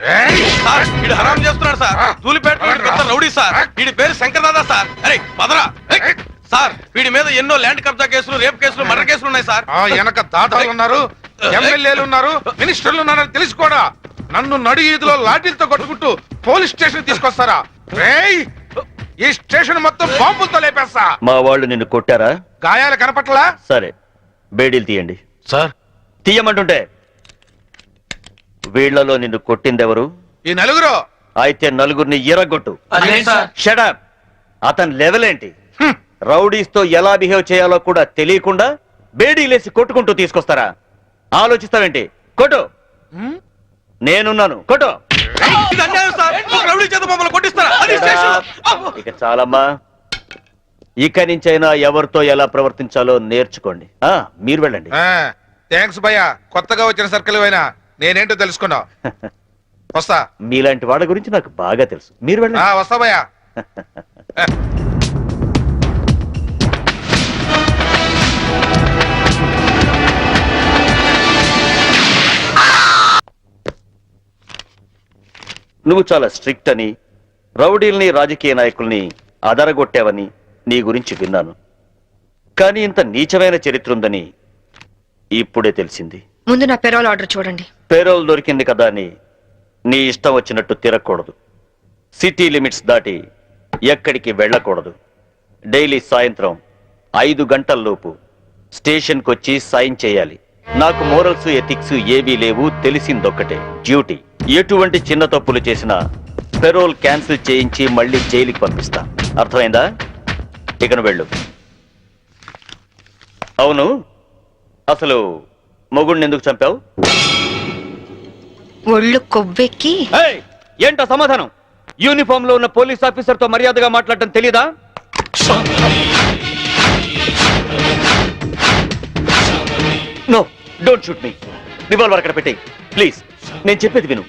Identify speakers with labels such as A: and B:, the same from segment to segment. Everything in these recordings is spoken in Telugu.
A: వీడు హరాం చేస్తున్నాడు సార్. Dhoolpet rowdy sir. వీడి పేరు శంకర్ దాదా సార్. అరే పదరా సార్. వీడి మీద ఎన్నో ల్యాండ్ కబ్జా కేసులు, రేప్ కేసులు, మర్డర్ కేసులు ఉన్నాయి సార్.
B: వెనక దాదాలు ఉన్నారు, ఎమ్మెల్యేలు ఉన్నారు, మినిస్టర్లు ఉన్నారని తెలిసి కూడా నన్ను నడి ఈదులో లాఠీలతో కొట్టుకుంటూ పోలీస్ స్టేషన్ తీసుకొస్తారా? ఈ స్టేషన్ మొత్తం బాంబులతో లేపేస్తా.
C: మా వాళ్ళు నిన్ను కొట్టారా?
B: గాయాలు కనపట్లా?
C: సరే, బేడీలు తీయండి.
A: సార్
C: తీయమంటుంటే వీళ్లలో నిన్ను కొట్టిందెవరు?
B: ఈ నలుగురు.
C: అయితే నలుగురిని ఎరగొట్టు. షటప్. అతని లెవెల్ ఏంటి? రౌడీస్ తో ఎలా బిహేవ్ చేయాలో కూడా తెలియకుండా బేడీలేసి కొట్టుకుంటూ తీసుకొస్తారా? ఆలోచిస్తావేంటి? కొట్టు. నేనున్నాను, కొట్టు. ఇక చాలమ్మా. ఇక నుంచైనా ఎవరితో ఎలా ప్రవర్తించాలో నేర్చుకోండి. మీరు వెళ్ళండి.
B: థ్యాంక్స్ భయ్యా. కొత్తగా వచ్చిన సర్కిల్ అయినా నేనేంటో తెలుసుకున్నావు. వస్తా.
C: మీలాంటి వాళ్ళ గురించి నాకు బాగా తెలుసు. మీరు వెళ్ళండి.
B: వస్తా భయ్యా.
C: నువ్వు చాలా స్ట్రిక్ట్ అని, రౌడీల్ని, రాజకీయ నాయకుల్ని అదరగొట్టావని నీ గురించి విన్నాను. కానీ ఇంత నీచమైన చరిత్ర ఉందని ఇప్పుడే తెలిసింది.
D: ముందు నా పెరోల్ ఆర్డర్ చూడండి.
C: పేరోల్ దొరికింది కదా అని నీ ఇష్టం వచ్చినట్టు తిరగకూడదు. సిటీ లిమిట్స్ దాటి ఎక్కడికి వెళ్ళకూడదు. డైలీ సాయంత్రం 5 గంటల్లోపు స్టేషన్కి వచ్చి సైన్ చేయాలి. నాకు మోరల్స్, ఎథిక్స్ ఏవీ లేవు. తెలిసిందొక్కటే, డ్యూటీ. ఎటువంటి చిన్న తప్పులు చేసినా పెరోల్ క్యాన్సిల్ చేయించి మళ్ళీ జైలుకి పంపిస్తా. అర్థమైందా? ఇకను వెళ్ళు. అవును, అసలు మొగుడిని ఎందుకు చంపావు?
D: ఒళ్ళు కొవ్వెక్కి.
C: ఏంటో సమాధానం? యూనిఫామ్ లో ఉన్న పోలీస్ ఆఫీసర్ తో మర్యాదగా మాట్లాడటం తెలీదా? No, don't shoot me. Revolver అక్కడ పెట్టేయ్ ప్లీజ్. నేను చెప్పేది విను.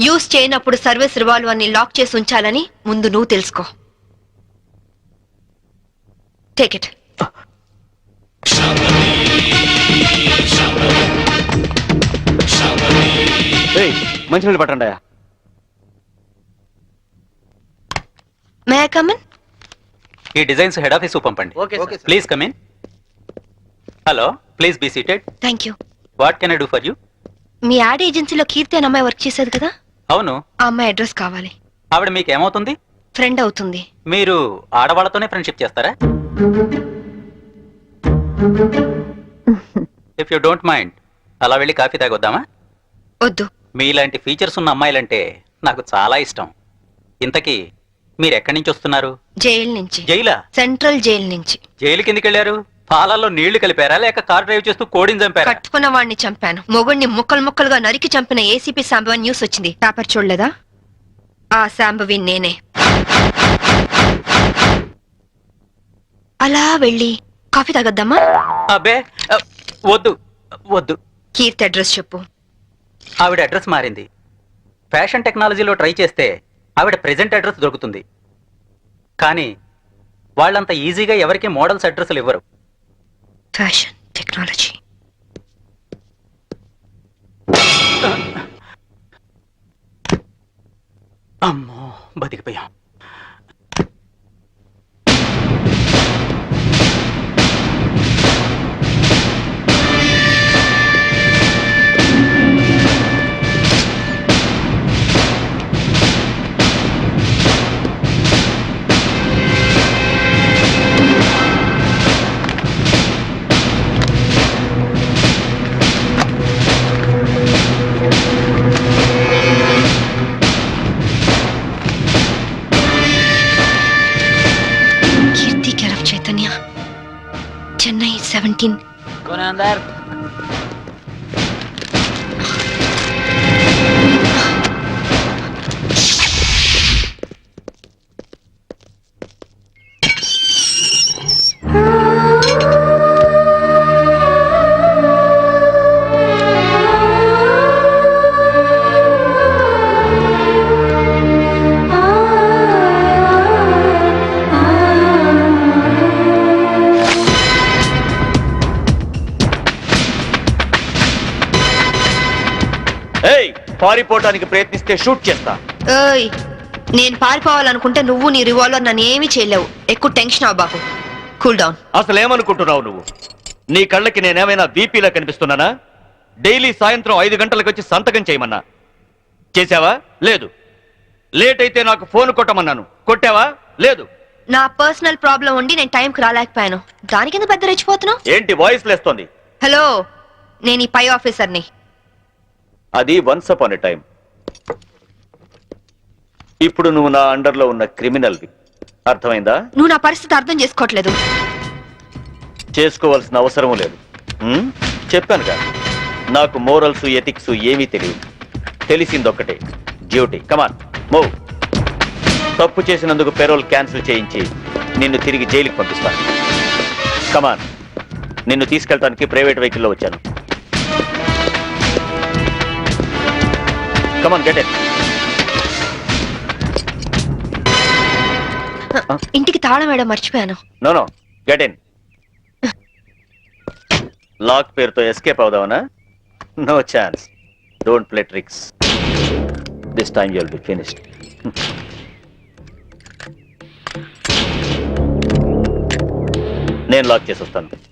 D: యూజ్ చేయనప్పుడు సర్వీస్ రివాల్వర్ ని లాక్ చేసి ఉంచాలని ముందు నువ్వు తెలుసుకో. Take it.
C: మంచినీళ్ళు పట్టండి.
D: May I come in?
E: ఈ డిజైన్స్ హెడ్ ఆఫీస్ పంపండి. Please come in. Hello, please be seated.
D: Thank you.
E: What can I do for you?
D: మీ యాడ్ ఏజెన్సీలో కీర్తి అనే అమ్మాయి వర్క్ చేసేది కదా?
E: అవును.
D: ఆ అమ్మాయి అడ్రస్ కావాలి.
E: ఆవిడ మీకు ఏమవుతుంది?
D: ఫ్రెండ్ అవుతుంది.
E: మీరు ఆడవాళ్ళతోనే ఫ్రెండ్షిప్ చేస్తారా? ఇఫ్ యూ డోంట్ మైండ్, అలా వెళ్ళి కాఫీ తాగొద్దామా?
D: వద్దు.
E: మీలాంటి ఫీచర్స్ ఉన్న అమ్మాయిలంటే నాకు చాలా ఇష్టం. ఇంతకీ మీరు ఎక్కడి నుంచి వస్తున్నారు?
D: జైలు నుంచి.
E: జైలా?
D: సెంట్రల్ జైలు నుంచి.
E: జైలుకి ఎందుకు వెళ్ళారు? పాలల్లో నీళ్లు కలిపారా లేక కార్ డ్రైవ్ చేస్తూ కోడిని చంపారా?
D: కట్టుకున్న వాడిని చంపాను. మొగుడిని ముక్కలు ముక్కలుగా నరికి చంపిన ఏసీపీ శాంభవి న్యూస్ వచ్చింది. పేపర్ చూడలేదా? ఆ శాంభవి నేనే. అలా వెళ్ళి కాఫీ తాగొద్దామా?
E: అబ్బే వద్దు వద్దు.
D: కీర్తి అడ్రస్ చెప్పు.
E: ఆవిడ అడ్రస్ మారింది. ఫ్యాషన్ టెక్నాలజీలో ట్రై చేస్తే ఆవిడ ప్రెజెంట్ అడ్రస్ దొరుకుతుంది. కానీ వాళ్ళంత ఈజీగా ఎవరికి మోడల్స్ అడ్రస్లు ఇవ్వరు.
D: Fashion technology.
E: అమ్మో, బతికిపోయాం.
D: చెన్నై 17.
C: పారిపోవటానికి ప్రయత్నిస్తే షూట్ చేస్తా.
D: ఏయ్, నేను పారిపోవాలనుకుంటే నువ్వు నీ రివాల్వర్ నన్ను ఏమీ చేయలేవు. ఎక్కువ టెన్షన్ అవ్వబాకు. Cool down.
C: అసలు ఏమనుకుంటున్నావు నువ్వు? నీ కళ్ళకి నేనేమైనా బీపీలా కనిపిస్తున్నానా? డైలీ సాయంత్రం 5 గంటలకు వచ్చి సంతకం చేయమన్నా, చేసావా? లేదు. లేట్ అయితే నాకు ఫోన్ కొట్టమన్నాను, కొట్టావా? లేదు.
D: నా పర్సనల్ ప్రాబ్లం ఉండి నేను టైంకి రాలేకపోయాను. దానికి ఎందుకు పెద్ద రెచ్చిపోతున్నావు?
C: ఏంటి వాయిస్ లేస్తోంది?
D: హలో, నేను ఈ పై ఆఫీసర్ని.
C: అది వన్స్ అపాన్ ఎ టైం. ఇప్పుడు నువ్వు నా అండర్లో ఉన్న క్రిమినల్వి. అర్థమైందా?
D: నువ్వు నా పరిస్థితి అర్థం చేసుకోవట్లేదు.
C: చేసుకోవాల్సిన అవసరం లేదు. చెప్పానుగా, నాకు మోరల్స్ ఎథిక్స్ ఏమీ తెలియదు. తెలిసిందొక్కటే, డ్యూటీ. కమాన్, మూవ్. తప్పు చేసినందుకు పెరోల్ క్యాన్సిల్ చేయించి నిన్ను తిరిగి జైలుకి పంపిస్తాను. కమాన్, నిన్ను తీసుకెళ్ళటానికి ప్రైవేట్ వెహికల్లో వచ్చాను. Come on, get it.
D: ఇంటికి తాళం వేయడం మర్చిపోయాను.
C: No, get in. లాక్ పేరుతో ఎస్కేప్ అవుదావనా? No chance. Don't play tricks. This time you will be finished. నేను లాక్ చేసి వస్తాను.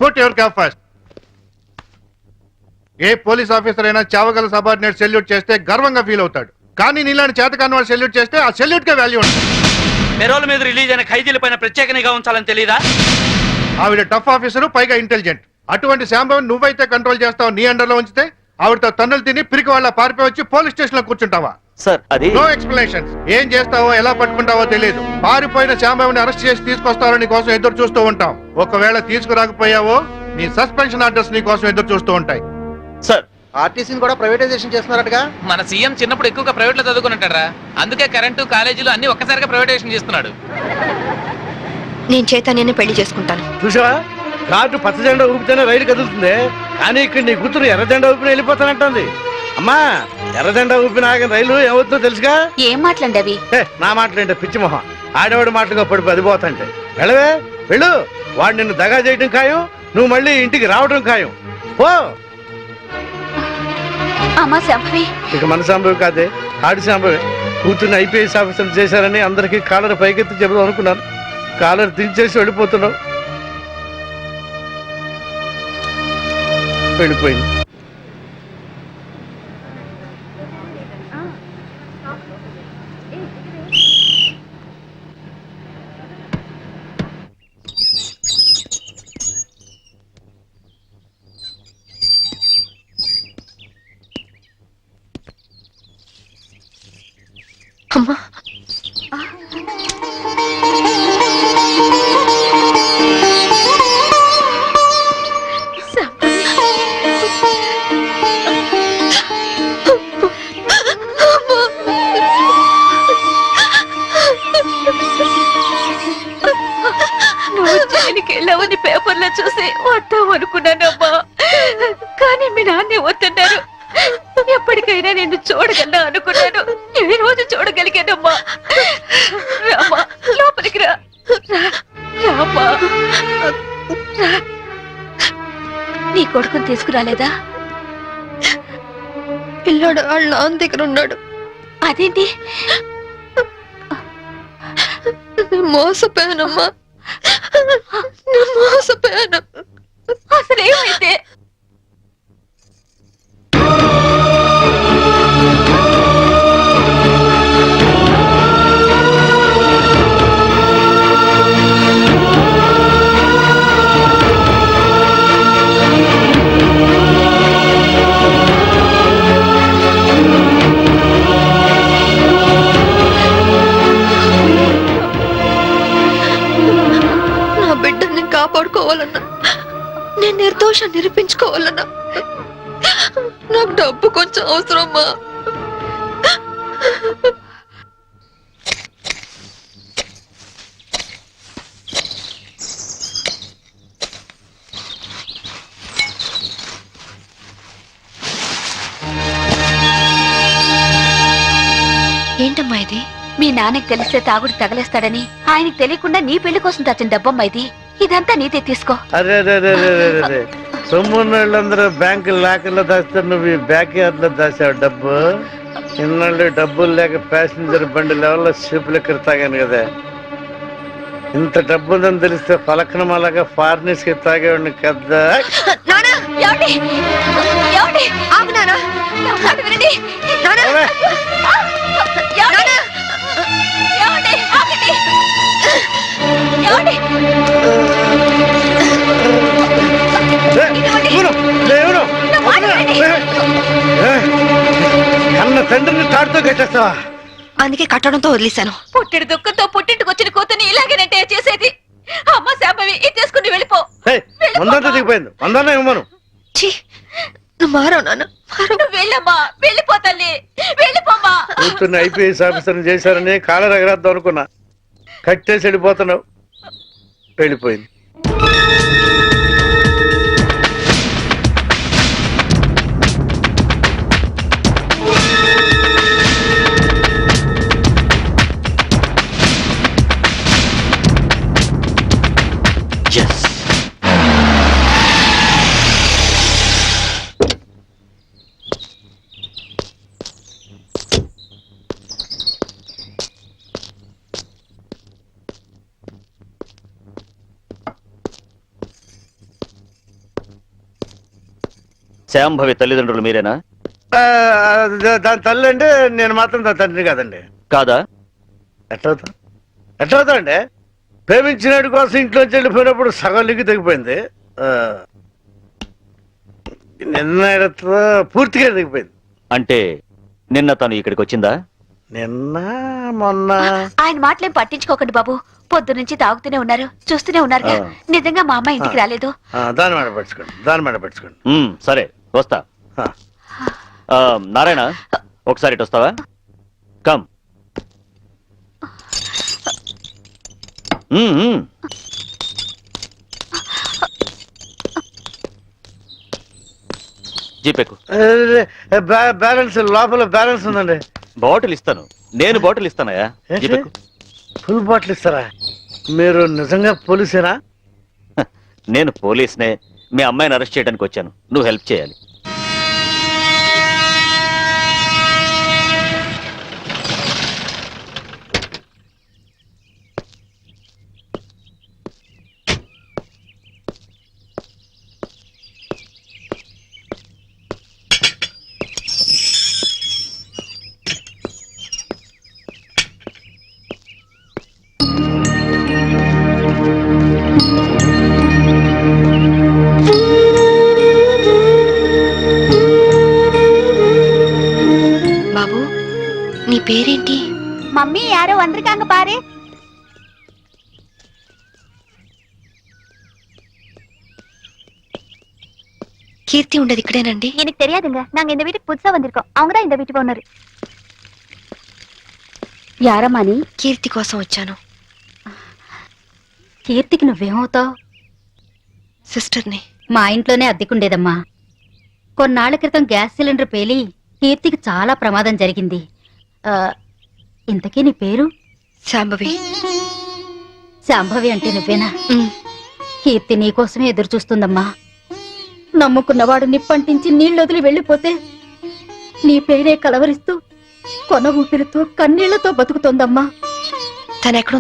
F: Put your cap first. ఏ పోలీస్ ఆఫీసర్ అయినా చావగల సబార్డినేట్ సెల్యూట్ చేస్తే గర్వంగా ఫీల్ అవుతాడు. కానీ నీలాంటి చేతకాని వాడు సెల్యూట్ చేస్తే ఆ సెల్యూట్ కే వాల్యూ ఉంటుంది.
G: పెరోల్ మీద రిలీజ్ అయిన ఖైదీల పైన ప్రత్యేక నిఘా ఉంచాలని తెలీదా?
F: ఆవిడ టఫ్ ఆఫీసరు, పైగా ఇంటెలిజెంట్. అటువంటి శాంభవి నువ్వైతే కంట్రోల్ చేస్తావు, నీ అండర్ లో ఉంచితే ఆవిడతో తన్నులు తిని పిరికి వాళ్ళ పారిపోయి వచ్చి పోలీస్ స్టేషన్ లో కూర్చుంటావా?
C: సార్ అది
F: నో ఎక్స్ప్లెనేషన్స్. ఏం చేస్తావో ఎలా పట్టుకుంటావో తెలియదు. పారిపోయిన శాంభవిని అరెస్ట్ చేసి తీసుకొస్తావో నీ కోసం ఎదురు చూస్తూ ఉంటాం. ఒకవేళ తీసుకురాకపోయావో నీ సస్పెన్షన్ ఆర్డర్స్ నీ కోసం ఎదురు చూస్తూ ఉంటాయి.
C: సార్
H: ఆర్టీసీని కూడా ప్రైవేటైజేషన్ చేస్తున్నారటగా.
I: మన సీఎం చిన్నప్పుడు ఎక్కువగా ప్రైవేట్ లో చదువుకున్నట్టారా, అందుకే కరెంటు కాలేజీలు అన్ని ఒక్కసారిగా ప్రైవేటైజేషన్ చేస్తున్నాడు.
D: నేను చైతన్యని పెళ్లి చేసుకుంటాను.
J: చూసావా, కార్డు పచ్చ జెండా ఊపితేనే రైలు కదులుతుంది, కానీ ఇక్కడ నీ కూతురు ఎర్ర జెండా ఊపిన వెళ్ళిపోతానంటుంది. అమ్మా, ఎర్ర జెండా ఊపిన ఆగిన రైలు ఏమవుతుందో తెలుసుగా?
K: ఏం మాట్లాడి అవి?
J: నా మాటలేంటే పిచ్చి మొహం, ఆడవాడి మాటలుగా పడిపోయి అది పోతాంటే. వెళ్ళవే వెళ్ళు, వాడు నిన్ను దగా చేయడం ఖాయం, నువ్వు మళ్ళీ ఇంటికి రావడం ఖాయం. పో.
K: అమ్మా శాంభవి.
J: ఇక మన సంభవి కాదే, ఆడి సంభవి. కూతుర్ని ఐపీఎస్ ఆఫీసర్ చేశారని అందరికీ కాలర్ పైకెత్తి చెబుదాం అనుకున్నాను, కాలర్ దించేసి వెళ్ళిపోతున్నావు. వెళ్ళిపోయింది.
D: అమ్మా,
K: నువ్వు జైలుకి వెళ్ళావని పేపర్లో చూసి వద్దాం అనుకున్నానమ్మా, కానీ మీ నాన్నే వద్దన్నారు. ఎప్పటికైనా నిన్ను చూడగలనా అనుకున్నాను, ఈ రోజు చూడగలిగానమ్మా. రామా, లోపలికి రా. రామా, నీ కొడుకుని తీసుకురాలేదా?
D: పిల్లాడు వాళ్ళ నాన్న దగ్గర ఉన్నాడు.
K: అదేంటి?
D: మోసపోయానమ్మా, మోసపోయాను.
K: అసలేమైతే?
D: కాపాడుకోవాలన్నా, నేను నిర్దోషం నిరూపించుకోవాలన్నా నాకు డబ్బు కొంచెం అవసరమ్మా. ఏంటమ్మా ఇది?
K: మీ నాన్నకి తెలిస్తే తాగుడు తగలేస్తాడని ఆయనకి తెలియకుండా నీ పెళ్లి కోసం తెచ్చిన డబ్బమ్మా ఇది. ఇదంతా నీదే తీసుకో.
J: అరే సొమ్మున్నోళ్ళందరూ బ్యాంకు లాకర్లో దాస్తారు, నువ్వు ఈ బ్యాక్ యార్డ్ లో దాసావు డబ్బు. ఇన్నాళ్ళు డబ్బులు లేక ప్యాసింజర్ బండి లెవెల్లో సీపులు ఎక్కడ తాగాను కదా. ఇంత డబ్బు ఉందని తెలిస్తే పలకనమాలాగా ఫారినర్స్ కి తాగేవాడిని కదా.
K: ఏమండి? ఏమండి?
D: ఆగు నానా.
K: నా మాట వినండి.
D: నానా.
K: ఏమండి? ఏమండి? ఆగండి. ఏమండి? నా మాట వినండి.
J: కన్న తండ్రిని తాడుతో కట్టేస్తావా?
D: అందుకే కట్టడంతో వదిలేశాను.
K: పుట్టిడి దుఃఖంతో పుట్టింటికి వచ్చిన కూతుర్ని ఇలాగేనంటే చేసేది. అమ్మ శాంభవి ఇది చేసుకుని వెళ్ళిపో.
J: వందంతా దిగిపోయింది. వందన్నా ఇవ్వను.
D: ఛీ, నువ్వు మారవు నాన్న.
K: నువ్వు వెళ్ళమ్మా. వెళ్ళిపో తల్లి. వెళ్ళిపోమ్మా.
J: కూతుర్ని ఐపీఎస్ ఆఫీసర్ని చేశారని కాలర్ ఎగరేద్దాం అనుకున్నా. కట్టేసి వెళ్ళిపోతున్నావు. వెళ్ళిపోయింది.
C: శాంభవి తల్లిదండ్రులు మీరేనా?
J: దాని తల్లి అంటే నేను మాత్రం దాని తండ్రి కాదండి.
C: కాదా?
J: ఎట్లవుతా అండి? ప్రేమించినటి కోసం ఇంట్లోంచి వెళ్ళిపోయినప్పుడు సగం లింగి తెగిపోయింది. నిన్న పూర్తిగా తెగిపోయింది.
C: అంటే నిన్న తను ఇక్కడికి వచ్చిందా?
J: నిన్న మొన్న
K: ఆయన మాటలేం పట్టించుకోకండి బాబు. పొద్దు నుంచి తాగుతూనే ఉన్నారు, చూస్తూనే ఉన్నారు. నిజంగా మా అమ్మ ఇంటికి రాలేదు.
J: దాని మాట పెట్టుకోండి. దాని మాట పెట్టుకోండి.
C: సరే వస్తా. నారాయణ ఒకసారి ఇటు వస్తావా? కమ్. జీపేకు.
J: బ్యాలెన్స్ లోపల బ్యాలెన్స్ ఉందండి.
C: బాటిల్ ఇస్తాను. నేను బాటిల్ ఇస్తానయా? జీపేకు.
J: ఫుల్ బాటిల్ ఇస్తారా? మీరు నిజంగా పోలీసేనా?
C: నేను పోలీస్నే. మీ అమ్మాయిని అరెస్ట్ చేయడానికి వచ్చాను. నువ్వు హెల్ప్ చేయాలి.
D: బాబు, నీ పేరేంటి?
K: మమ్మీ యారో వందరికాంగ పారే.
D: కీర్తి ఉండదు ఇక్కడేనండి?
K: எனக்கு தெரியாதுங்க. நாங்க இந்த வீட்டுக்கு புதுசா வந்திருக்கோம். அவங்க தான் இந்த வீட்டுக்கு ஓனர். యారమ్మని?
D: కీర్తి కోసం వచ్చాను.
K: కీర్తికి నువ్వేమవుతావు?
D: సిస్టర్ని.
K: మా ఇంట్లోనే అద్దెకుండేదమ్మా. కొన్నాళ్ల క్రితం గ్యాస్ సిలిండర్ పేలి కీర్తికి చాలా ప్రమాదం జరిగింది. ఇంతకీ నీ పేరు?
D: శాంభవి.
K: శాంభవి అంటే నువ్వేనా? కీర్తి నీకోసమే ఎదురు చూస్తుందమ్మా. నమ్ముకున్నవాడు నిప్పంటించి నీళ్ళొదిలి వెళ్ళిపోతే నీ పేరే కలవరిస్తూ కొన ఊపిరితో కన్నీళ్లతో బతుకుతోందమ్మా.
D: తనెక్కడ